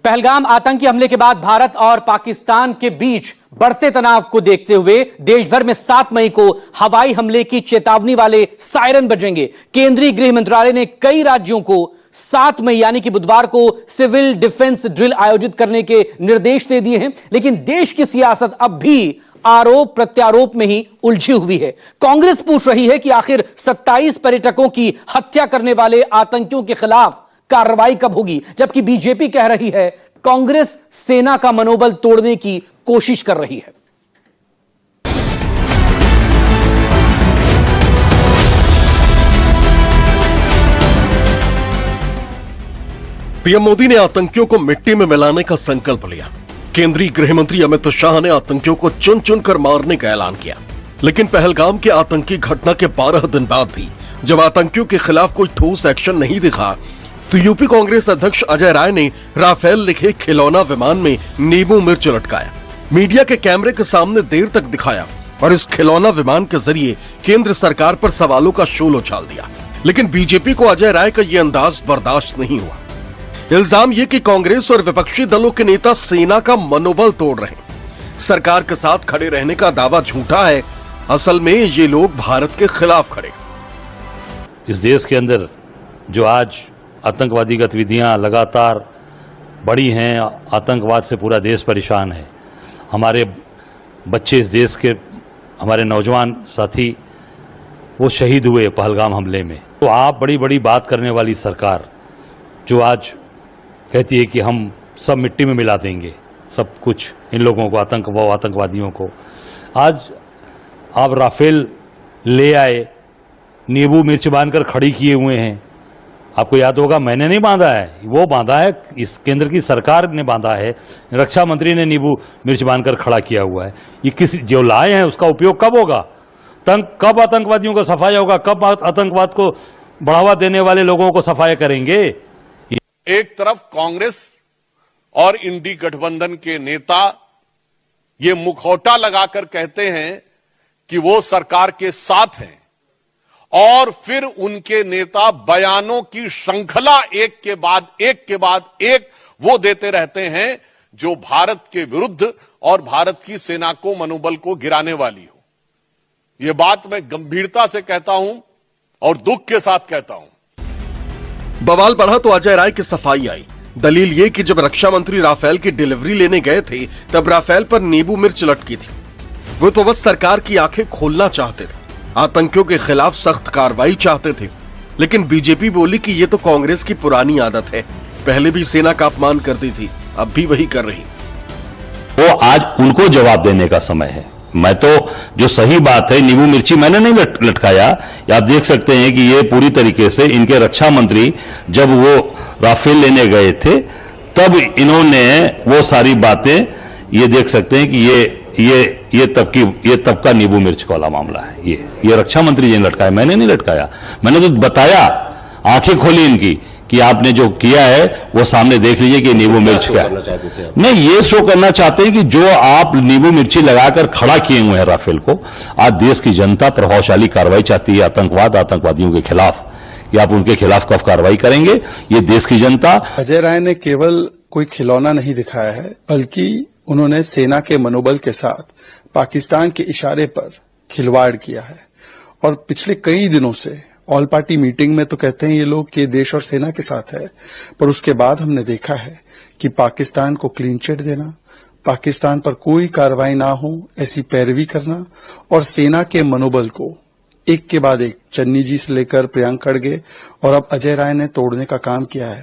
पहलगाम आतंकी हमले के बाद भारत और पाकिस्तान के बीच बढ़ते तनाव को देखते हुए देश भर में 7 मई को हवाई हमले की चेतावनी वाले सायरन बजेंगे। केंद्रीय गृह मंत्रालय ने कई राज्यों को 7 मई यानी कि बुधवार को सिविल डिफेंस ड्रिल आयोजित करने के निर्देश दे दिए हैं, लेकिन देश की सियासत अब भी आरोप प्रत्यारोप में ही उलझी हुई है। कांग्रेस पूछ रही है कि आखिर 27 पर्यटकों की हत्या करने वाले आतंकियों के खिलाफ कार्रवाई कब होगी, जबकि बीजेपी कह रही है कांग्रेस सेना का मनोबल तोड़ने की कोशिश कर रही है। पीएम मोदी ने आतंकियों को मिट्टी में मिलाने का संकल्प लिया। केंद्रीय गृह मंत्री अमित शाह ने आतंकियों को चुन चुन कर मारने का ऐलान किया, लेकिन पहलगाम के आतंकी घटना के 12 दिन बाद भी जब आतंकियों के खिलाफ कोई ठोस एक्शन नहीं दिखा, तो यूपी कांग्रेस अध्यक्ष अजय राय ने राफेल लिखे खिलौना विमान में नींबू मिर्च लटकाया, मीडिया के कैमरे के सामने देर तक दिखाया और इस खिलौना विमान के जरिए केंद्र सरकार पर सवालों का शोल उछाल दिया। लेकिन बीजेपी को अजय राय का ये अंदाज बर्दाश्त नहीं हुआ। इल्जाम ये कि कांग्रेस और विपक्षी दलों के नेता सेना का मनोबल तोड़ रहे हैं। सरकार के साथ खड़े रहने का दावा झूठा है, असल में ये लोग भारत के खिलाफ खड़े। इस देश के अंदर जो आज आतंकवादी गतिविधियां लगातार बढ़ी हैं, आतंकवाद से पूरा देश परेशान है। हमारे बच्चे इस देश के, हमारे नौजवान साथी वो शहीद हुए पहलगाम हमले में। तो आप बड़ी बड़ी बात करने वाली सरकार जो आज कहती है कि हम सब मिट्टी में मिला देंगे सब कुछ इन लोगों को, आतंकवादियों को, आज आप राफेल ले आए, नींबू मिर्च बांधकर खड़ी किए हुए हैं। आपको याद होगा, मैंने नहीं बांधा है, वो बांधा है, इस केंद्र की सरकार ने बांधा है। रक्षा मंत्री ने नींबू मिर्च बांधकर खड़ा किया हुआ है। ये किसी जो लाए हैं उसका उपयोग कब होगा? कब आतंकवादियों का सफाया होगा? कब आतंकवाद को बढ़ावा देने वाले लोगों को सफाया करेंगे? एक तरफ कांग्रेस और इंडी गठबंधन के नेता ये मुखौटा लगाकर कहते हैं कि वो सरकार के साथ हैं, और फिर उनके नेता बयानों की श्रृंखला एक के बाद एक वो देते रहते हैं जो भारत के विरुद्ध और भारत की सेना को, मनोबल को गिराने वाली हो। ये बात मैं गंभीरता से कहता हूं और दुख के साथ कहता हूं। बवाल बढ़ा तो अजय राय की सफाई आई। दलील ये कि जब रक्षा मंत्री राफेल की डिलीवरी लेने गए थे तब राफेल पर नींबू मिर्च लटकी थी। वो तो बस सरकार की आंखें खोलना चाहते थे, आतंकियों के खिलाफ सख्त कार्रवाई चाहते थे। लेकिन बीजेपी बोली कि ये तो कांग्रेस की पुरानी आदत है, पहले भी सेना का अपमान करती थी, अब भी वही कर रही। वो आज उनको जवाब देने का समय है। मैं तो जो सही बात है, नींबू मिर्ची मैंने नहीं लटकाया। आप देख सकते हैं कि ये पूरी तरीके से इनके रक्षा मंत्री जब वो राफेल लेने गए थे तब इन्होंने वो सारी बातें, ये देख सकते हैं कि ये तब का नींबू मिर्च वाला मामला है। ये रक्षा मंत्री जी ने लटकाया, मैंने नहीं लटकाया। मैंने तो बताया, आंखें खोली इनकी कि आपने जो किया है वो सामने देख लीजिए कि नींबू मिर्च क्या है। नहीं, ये शो करना चाहते हैं कि जो आप नींबू मिर्ची लगाकर खड़ा किए हुए हैं राफेल को, आज देश की जनता प्रभावशाली कार्रवाई चाहती है आतंकवादियों के खिलाफ, कि आप उनके खिलाफ कब कार्रवाई करेंगे, ये देश की जनता। अजय राय ने केवल कोई खिलौना नहीं दिखाया है, बल्कि उन्होंने सेना के मनोबल के साथ पाकिस्तान के इशारे पर खिलवाड़ किया है। और पिछले कई दिनों से ऑल पार्टी मीटिंग में तो कहते हैं ये लोग कि देश और सेना के साथ है, पर उसके बाद हमने देखा है कि पाकिस्तान को क्लीन चिट देना, पाकिस्तान पर कोई कार्रवाई ना हो ऐसी पैरवी करना और सेना के मनोबल को एक के बाद एक, चन्नी जी से लेकर प्रियंक खड़गे और अब अजय राय ने तोड़ने का काम किया है।